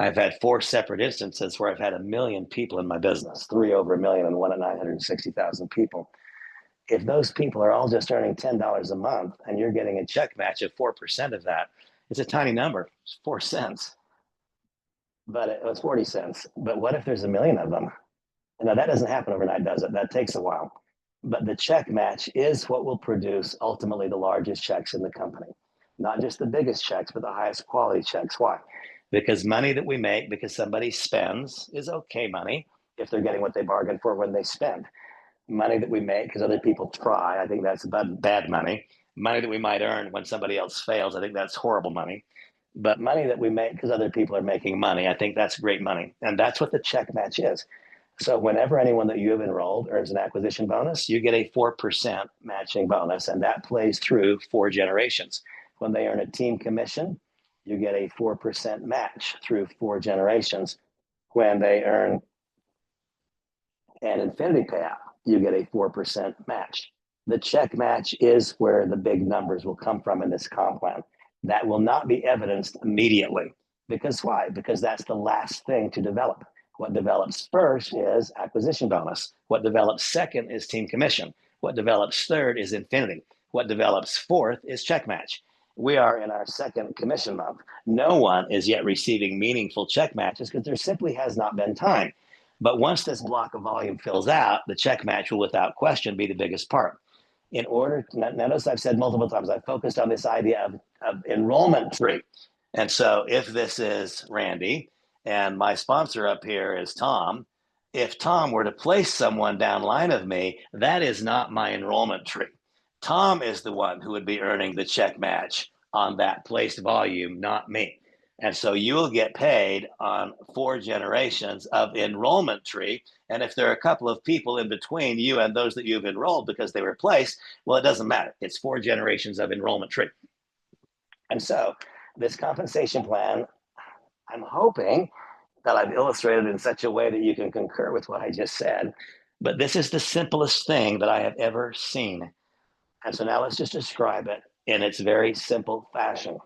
I've had 4 separate instances where I've had 1 million people in my business, 3 over 1 million and 1 at 960,000 people. If those people are all just earning $10 a month and you're getting a check match of 4% of that, it's a tiny number, it's 4 cents. But it was 40 cents. But what if there's 1 million of them? Now that doesn't happen overnight, does it? That takes a while. But the check match is what will produce ultimately the largest checks in the company. not just the biggest checks, but the highest quality checks. Why? Because money that we make because somebody spends is okay money if they're getting what they bargained for when they spend. Money that we make because other people try, I think that's bad money. Money that we might earn when somebody else fails, I think that's horrible money. But money that we make because other people are making money, I think that's great money. And that's what the check match is. So whenever anyone that you have enrolled earns an acquisition bonus, you get a 4% matching bonus, and that plays through 4 generations. When they earn a team commission, you get a 4% match through 4 generations. When they earn an infinity payout, you get a 4% match. The check match is where the big numbers will come from in this comp plan. That will not be evidenced immediately. Because why? Because that's the last thing to develop. What develops first is acquisition bonus. What develops second is team commission. What develops third is infinity. What develops fourth is check match. We are in our second commission month. No one is yet receiving meaningful check matches because there simply has not been time. But once this block of volume fills out, the check match will without question be the biggest part. In order to, notice I've said multiple times, I've focused on this idea of enrollment tree. And so if this is Randy and my sponsor up here is Tom, if Tom were to place someone down line of me, that is not my enrollment tree. Tom is the one who would be earning the check match on that placed volume, not me. And so you'll get paid on 4 generations of enrollment tree. And if there are a couple of people in between you and those that you've enrolled because they were placed, well, it doesn't matter. It's 4 generations of enrollment tree. And so this compensation plan, I'm hoping that I've illustrated in such a way that you can concur with what I just said. But this is the simplest thing that I have ever seen. And so now let's just describe it in its very simple fashion.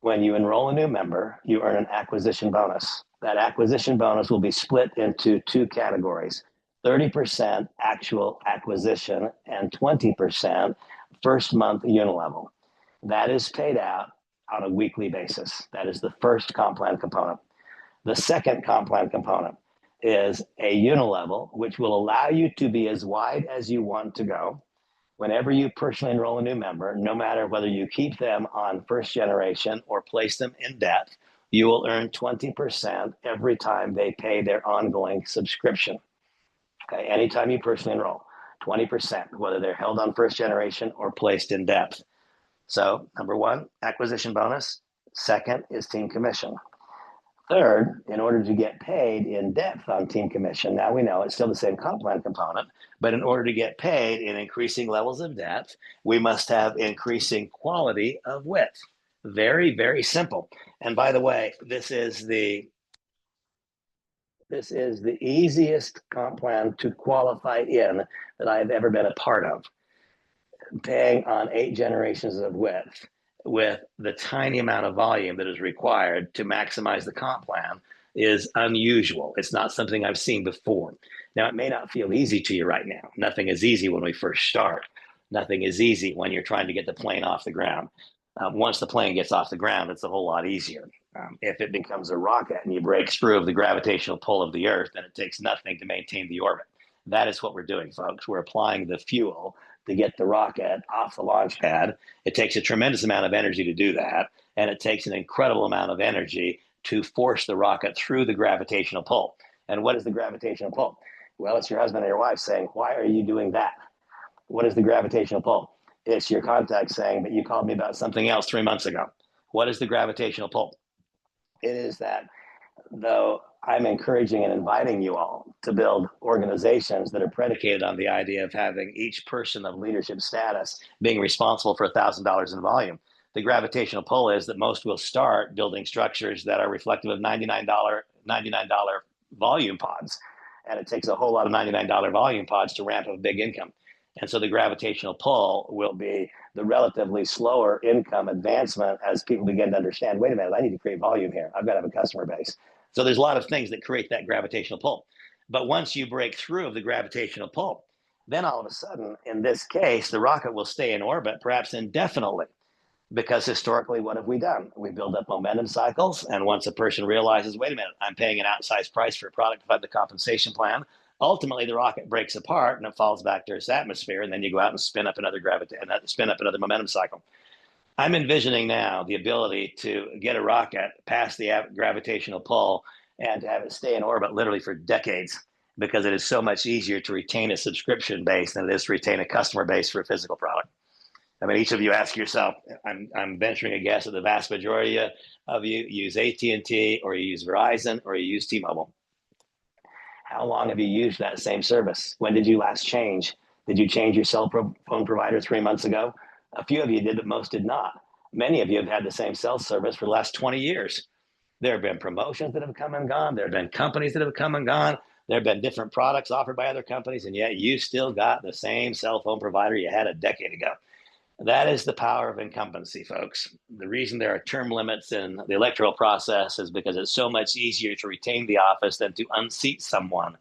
When you enroll a new member, you earn an acquisition bonus. That acquisition bonus will be split into 2 categories: 30% actual acquisition and 20% first month unilevel. That is paid out on a weekly basis. That is the first comp plan component. The second comp plan component is a unilevel, which will allow you to be as wide as you want to go. Whenever you personally enroll a new member, no matter whether you keep them on first generation or place them in debt, you will earn 20% every time they pay their ongoing subscription. Okay, anytime you personally enroll, 20%, whether they're held on first generation or placed in debt. So, number one, acquisition bonus. Second is team commission. Third, in order to get paid in depth on team commission, now we know it's still the same comp plan component, but in order to get paid in increasing levels of depth, we must have increasing quality of width. Very, very simple. And by the way, this is the easiest comp plan to qualify in that I have ever been a part of. Paying on 8 generations of width with the tiny amount of volume that is required to maximize the comp plan is unusual. It's not something I've seen before. Now, it may not feel easy to you right now. Nothing is easy when we first start. Nothing is easy when you're trying to get the plane off the ground. Once the plane gets off the ground, it's a whole lot easier. If it becomes a rocket and you break through of the gravitational pull of the Earth, then it takes nothing to maintain the orbit. That is what we're doing, folks. We're applying the fuel to get the rocket off the launch pad. It takes a tremendous amount of energy to do that, and it takes an incredible amount of energy to force the rocket through the gravitational pull. And what is the gravitational pull? Well, it's your husband or your wife saying, "Why are you doing that?" What is the gravitational pull? It's your contact saying, "But you called me about something else 3 months ago." What is the gravitational pull? It is that though I'm encouraging and inviting you all to build organizations that are predicated on the idea of having each person of leadership status being responsible for $1,000 in volume. The gravitational pull is that most will start building structures that are reflective of $99 volume pods. And it takes a whole lot of $99 volume pods to ramp up a big income. And so the gravitational pull will be the relatively slower income advancement as people begin to understand, wait a minute, I need to create volume here. I've got to have a customer base. So there's a lot of things that create that gravitational pull. But once you break through of the gravitational pull, then all of a sudden, in this case, the rocket will stay in orbit, perhaps indefinitely. Because historically, what have we done? We build up momentum cycles. And once a person realizes, wait a minute, I'm paying an outsized price for a product to fund the compensation plan, ultimately the rocket breaks apart and it falls back to Earth's atmosphere. And then you go out and spin up another momentum cycle. I'm envisioning now the ability to get a rocket past the gravitational pull and to have it stay in orbit literally for decades because it is so much easier to retain a subscription base than it is to retain a customer base for a physical product. I mean, each of you ask yourself, I'm venturing a guess that the vast majority of you use AT&T or you use Verizon or you use T-Mobile. How long have you used that same service? When did you last change? Did you change your cell phone provider 3 months ago? A few of you did, but most did not. Many of you have had the same cell service for the last 20 years. There have been promotions that have come and gone. There have been companies that have come and gone. There have been different products offered by other companies, and yet you still got the same cell phone provider you had a decade ago. That is the power of incumbency, folks. The reason there are term limits in the electoral process is because it's so much easier to retain the office than to unseat someone.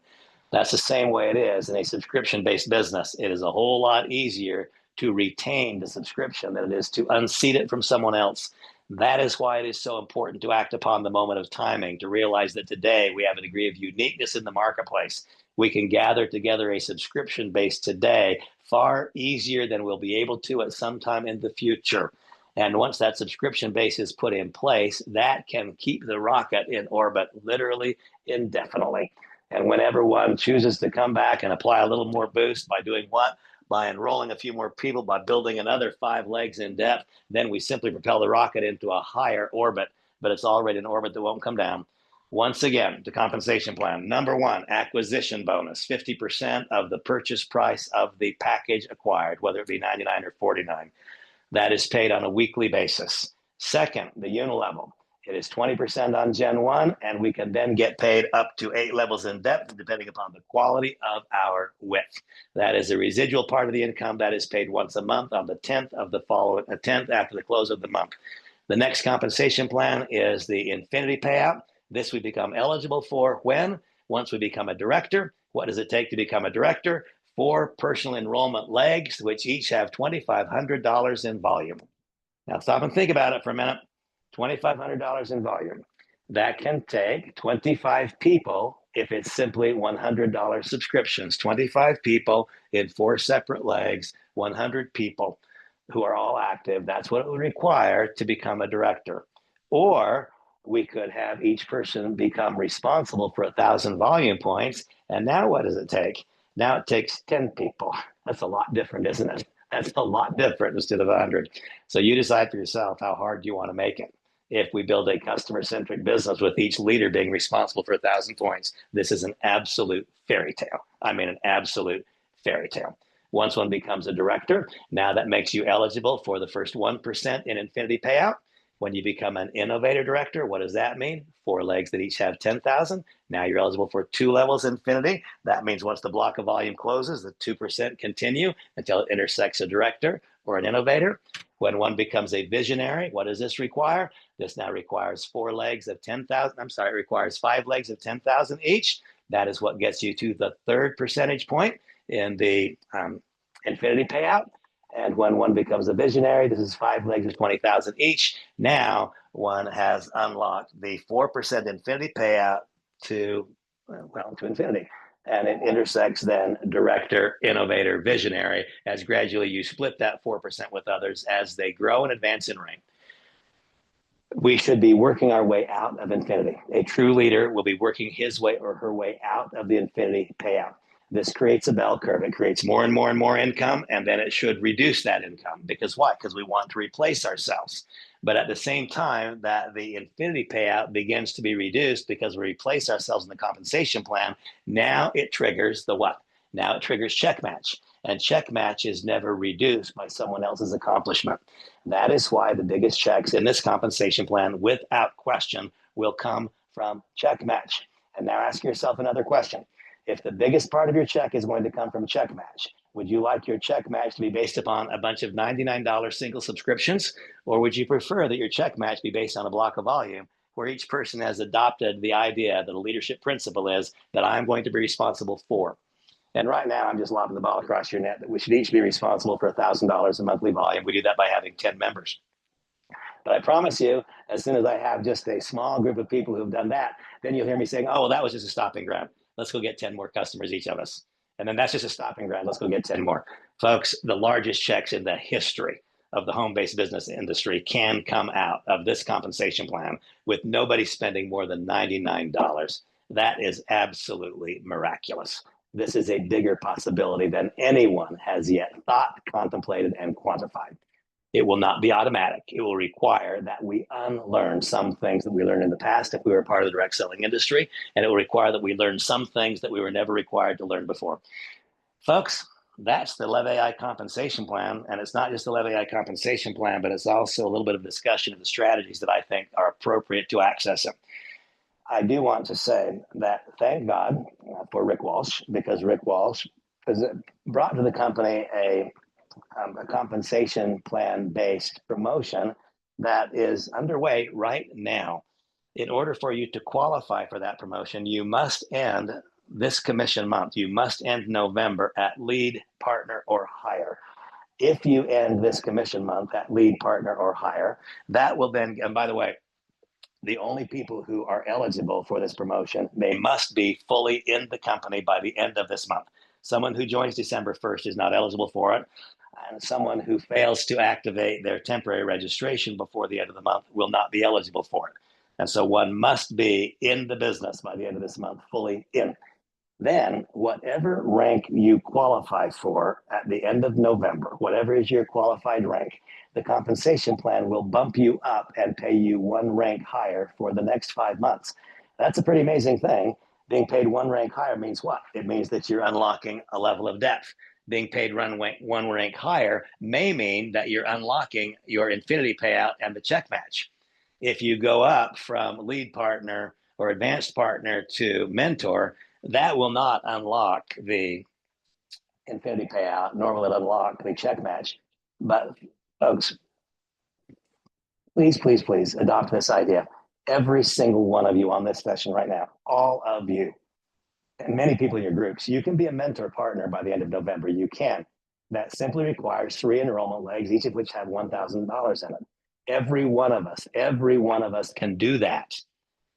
That's the same way it is in a subscription-based business. It is a whole lot easier to retain the subscription than it is to unseat it from someone else. That is why it is so important to act upon the moment of timing, to realize that today we have a degree of uniqueness in the marketplace. We can gather together a subscription base today far easier than we'll be able to at some time in the future. And once that subscription base is put in place, that can keep the rocket in orbit literally indefinitely. And whenever one chooses to come back and apply a little more boost by doing what? By enrolling a few more people, by building another 5 legs in depth, then we simply propel the rocket into a higher orbit, but it's already an orbit that won't come down. Once again, the compensation plan. Number one, acquisition bonus, 50% of the purchase price of the package acquired, whether it be 99 or 49. That is paid on a weekly basis. Second, the unilevel. It is 20% on Gen 1, and we can then get paid up to 8 levels in depth, depending upon the quality of our width. That is a residual part of the income that is paid once a month on the 10th of the following, 10th after the close of the month. The next compensation plan is the infinity payout. This we become eligible for when? Once we become a director. What does it take to become a director? 4 personal enrollment legs, which each have $2,500 in volume. Now stop and think about it for a minute. $2,500 in volume. That can take 25 people if it's simply $100 subscriptions. 25 people in 4 separate legs, 100 people who are all active. That's what it would require to become a director. Or we could have each person become responsible for 1,000 volume points. And now what does it take? Now it takes 10 people. That's a lot different, isn't it? That's a lot different instead of 100. So you decide for yourself how hard you want to make it. If we build a customer-centric business with each leader being responsible for 1,000 points, this is an absolute fairy tale. I mean, an absolute fairy tale. Once one becomes a director, now that makes you eligible for the first 1% in infinity payout. When you become an innovator director, what does that mean? 4 legs that each have 10,000. Now you're eligible for 2 levels infinity. That means once the block of volume closes, the 2% continue until it intersects a director or an innovator. When one becomes a visionary, what does this require? This now requires 4 legs of 10,000. I'm sorry, it requires 5 legs of 10,000 each. That is what gets you to the 3rd percentage point in the infinity payout. And when one becomes a visionary, this is 5 legs of 20,000 each. Now one has unlocked the 4% infinity payout to infinity. And it intersects then director, innovator, visionary, as gradually you split that 4% with others as they grow and advance in rank. We should be working our way out of infinity. A true leader will be working his way or her way out of the infinity payout. This creates a bell curve. It creates more and more and more income, and then it should reduce that income. Because why? Because we want to replace ourselves. But at the same time that the infinity payout begins to be reduced because we replace ourselves in the compensation plan, now it triggers the what? Now it triggers check match. And check match is never reduced by someone else's accomplishment. That is why the biggest checks in this compensation plan, without question, will come from check match. And now ask yourself another question. If the biggest part of your check is going to come from check match, would you like your check match to be based upon a bunch of $99 single subscriptions? Or would you prefer that your check match be based on a block of volume where each person has adopted the idea that a leadership principle is that I'm going to be responsible for? And right now, I'm just lobbing the ball across your net that we should each be responsible for $1,000 in monthly volume. We do that by having 10 members. But I promise you, as soon as I have just a small group of people who've done that, then you'll hear me saying, oh, well, that was just a stopping ground. Let's go get 10 more customers, each of us. And then that's just a stopping ground. Let's go get 10 more. Folks, the largest checks in the history of the home-based business industry can come out of this compensation plan with nobody spending more than $99. That is absolutely miraculous. This is a bigger possibility than anyone has yet thought, contemplated, and quantified. It will not be automatic. It will require that we unlearn some things that we learned in the past if we were part of the direct selling industry, and it will require that we learn some things that we were never required to learn before. Folks, that's the LevAI compensation plan. And it's not just the LevAI compensation plan, but it's also a little bit of discussion of the strategies that I think are appropriate to access it. I do want to say that thank God for Rick Walsh, because Rick Walsh has brought to the company a compensation plan based promotion that is underway right now. In order for you to qualify for that promotion, you must end this commission month. You must end November at lead, partner, or higher. If you end this commission month at lead, partner, or higher, that will then, and by the way, the only people who are eligible for this promotion, they must be fully in the company by the end of this month. Someone who joins December 1st is not eligible for it. And someone who fails to activate their temporary registration before the end of the month will not be eligible for it. And so one must be in the business by the end of this month, fully in. Then, whatever rank you qualify for at the end of November, whatever is your qualified rank, the compensation plan will bump you up and pay you one rank higher for the next 5 months. That's a pretty amazing thing. Being paid one rank higher means what? It means that you're unlocking a level of depth. Being paid one rank higher may mean that you're unlocking your infinity payout and the check match. If you go up from lead partner or advanced partner to mentor, that will not unlock the infinity payout, nor will it unlock the check match. But folks, please adopt this idea. Every single one of you on this session right now, all of you, and many people in your groups, you can be a mentor partner by the end of November. You can. That simply requires 3 enrollment legs, each of which have $1,000 in it. Every one of us can do that.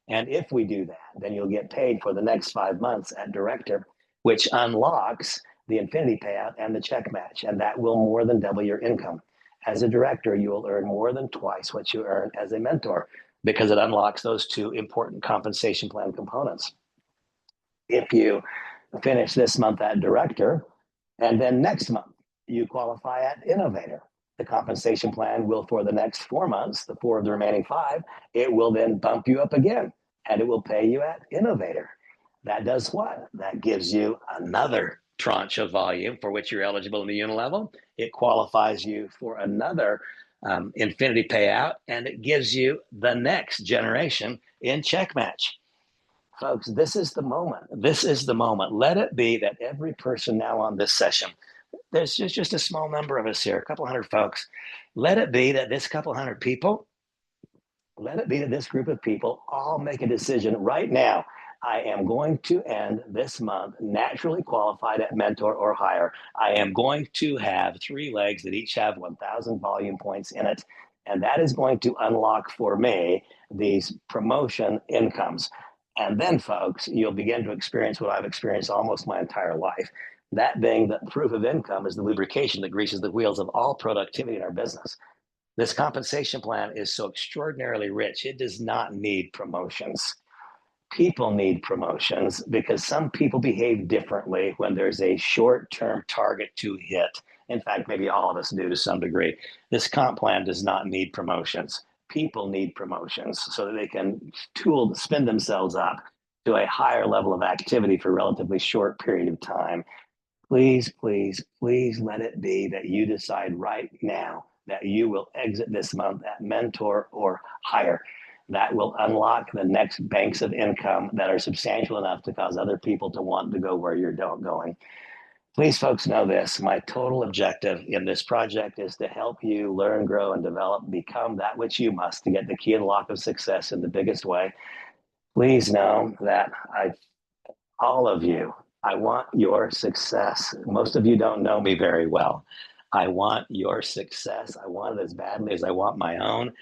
And if we do that, then you'll get paid for the next 5 months at director, which unlocks the infinity payout and the check match. And that will more than double your income. As a director, you will earn more than twice what you earn as a mentor because it unlocks those two important compensation plan components. If you finish this month at director, and then next month you qualify at innovator, the compensation plan will, for the next 4 months, the 4 of the remaining 5, it will then bump you up again, and it will pay you at innovator. That does what? That gives you another tranche of volume for which you're eligible in the unilevel. It qualifies you for another infinity payout, and it gives you the next generation in check match. Folks, this is the moment. This is the moment. Let it be that every person now on this session, there's just a small number of us here, a couple hundred folks. Let it be that this couple hundred people, let it be that this group of people all make a decision right now. I am going to end this month naturally qualified at mentor or higher. I am going to have 3 legs that each have 1,000 volume points in it. And that is going to unlock for me these promotion incomes. And then, folks, you'll begin to experience what I've experienced almost my entire life. That being that proof of income is the lubrication that greases the wheels of all productivity in our business. This compensation plan is so extraordinarily rich, it does not need promotions. People need promotions because some people behave differently when there's a short-term target to hit. In fact, maybe all of us do to some degree. This comp plan does not need promotions. People need promotions so that they can spin themselves up to a higher level of activity for a relatively short period of time. Please let it be that you decide right now that you will exit this month at mentor or higher. That will unlock the next banks of income that are substantial enough to cause other people to want to go where you're going. Please, folks, know this. My total objective in this project is to help you learn, grow, and develop, become that which you must to get the key and lock of success in the biggest way. Please know that all of you, I want your success. Most of you don't know me very well. I want your success. I want it as badly as I want my own.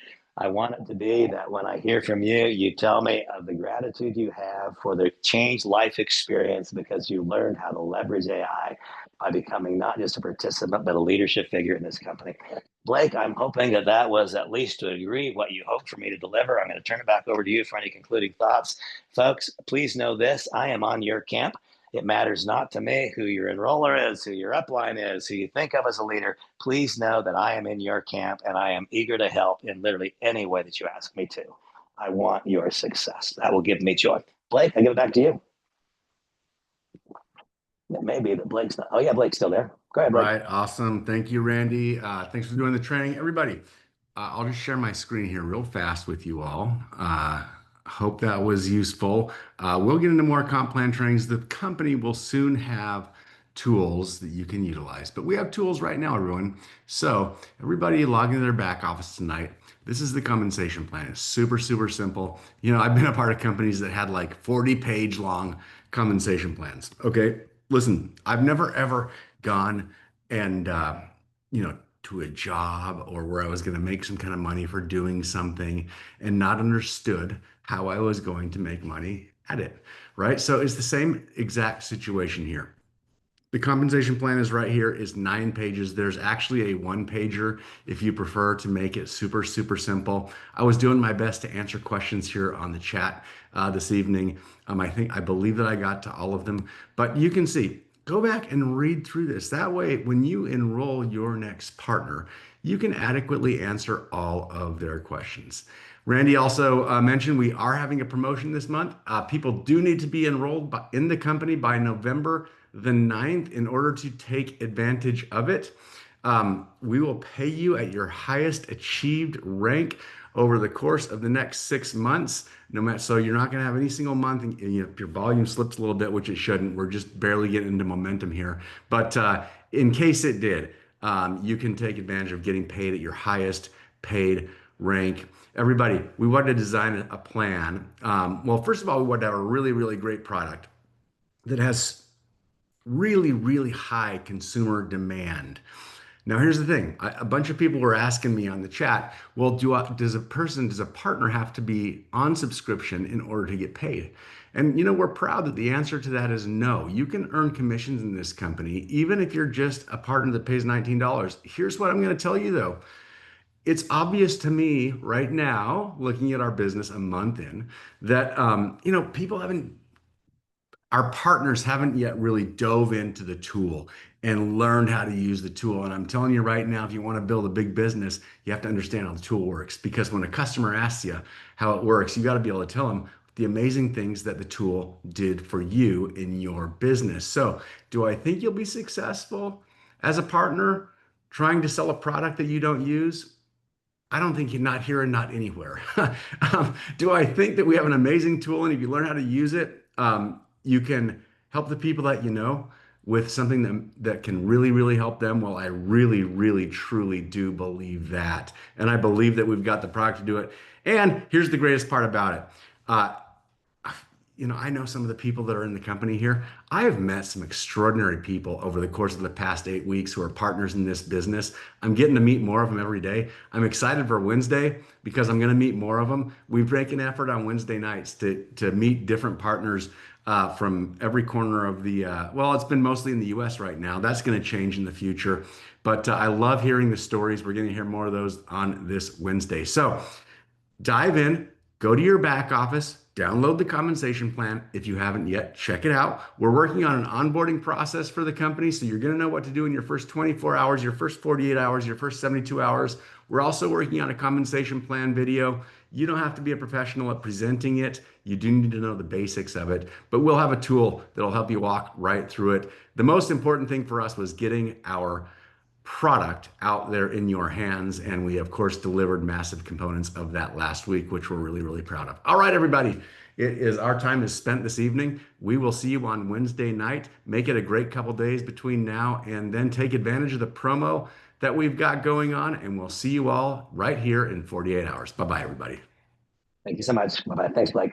I want it to be that when I hear from you, you tell me of the gratitude you have for the changed life experience because you learned how to leverage AI by becoming not just a participant, but a leadership figure in this company. Blake, I'm hoping that that was at least to a degree what you hoped for me to deliver. I'm going to turn it back over to you for any concluding thoughts. Folks, please know this: I am on your camp. It matters not to me who your enroller is, who your upline is, who you think of as a leader. Please know that I am in your camp and I am eager to help in literally any way that you ask me to. I want your success. That will give me joy. Blake, I give it back to you. It may be that Blake's not. Oh, yeah, Blake's still there. Go ahead, Blake. Right, awesome. Thank you, Randy. Thanks for doing the training. Everybody, I'll just share my screen here real fast with you all. Hope that was useful. We'll get into more comp plan trainings. The company will soon have tools that you can utilize, but we have tools right now, everyone. So everybody log into their back office tonight. This is the compensation plan. It's super, super simple. You know, I've been a part of companies that had like 40-page long compensation plans. Okay, listen, I've never ever gone and to a job or where I was going to make some kind of money for doing something and not understood how I was going to make money at it, right? So it's the same exact situation here. The compensation plan is right here, is 9 pages. There's actually a one pager if you prefer to make it super, super simple. I was doing my best to answer questions here on the chat this evening. I believe that I got to all of them, but you can see, go back and read through this. That way, when you enroll your next partner, you can adequately answer all of their questions. Randy also mentioned we are having a promotion this month. People do need to be enrolled in the company by November the 9th in order to take advantage of it. We will pay you at your highest achieved rank over the course of the next 6 months. No matter, so you're not going to have any single month, and if your volume slips a little bit, which it shouldn't, we're just barely getting into momentum here. But in case it did, you can take advantage of getting paid at your highest paid rank. Everybody, we wanted to design a plan. Well, first of all, we wanted to have a really, really great product that has really, really high consumer demand. Now, here's the thing. A bunch of people were asking me on the chat, well, does a partner have to be on subscription in order to get paid? And we're proud that the answer to that is no. You can earn commissions in this company, even if you're just a partner that pays $19. Here's what I'm going to tell you though. It's obvious to me right now, looking at our business a month in, that people haven't our partners haven't yet really dove into the tool and learned how to use the tool. And I'm telling you right now, if you want to build a big business, you have to understand how the tool works. Because when a customer asks you how it works, you got to be able to tell them the amazing things that the tool did for you in your business. So, do I think you'll be successful as a partner trying to sell a product that you don't use? I don't think you're not here and not anywhere. Do I think that we have an amazing tool, and if you learn how to use it, you can help the people that you know with something that can really, really help them? Well, I really, really, truly do believe that. And I believe that we've got the product to do it. And here's the greatest part about it. Uh, I know some of the people that are in the company here. I have met some extraordinary people over the course of the past 8 weeks who are partners in this business. I'm getting to meet more of them every day. I'm excited for Wednesday because I'm going to meet more of them. We make an effort on Wednesday nights to meet different partners from every corner of well, it's been mostly in the US right now. That's going to change in the future. But I love hearing the stories. We're going to hear more of those on this Wednesday. So, dive in, go to your back office, download the compensation plan. If you haven't yet, check it out. We're working on an onboarding process for the company, so you're going to know what to do in your first 24 hours, your first 48 hours, your first 72 hours. We're also working on a compensation plan video. You don't have to be a professional at presenting it. You do need to know the basics of it, but we'll have a tool that'll help you walk right through it. The most important thing for us was getting our product out there in your hands. And we, of course, delivered massive components of that last week, which we're really, really proud of. All right, everybody. Our time is spent this evening. We will see you on Wednesday night. Make it a great couple days between now and then. Take advantage of the promo that we've got going on, and we'll see you all right here in 48 hours. Bye-bye, everybody. Thank you so much. Bye bye. Thanks, Blake.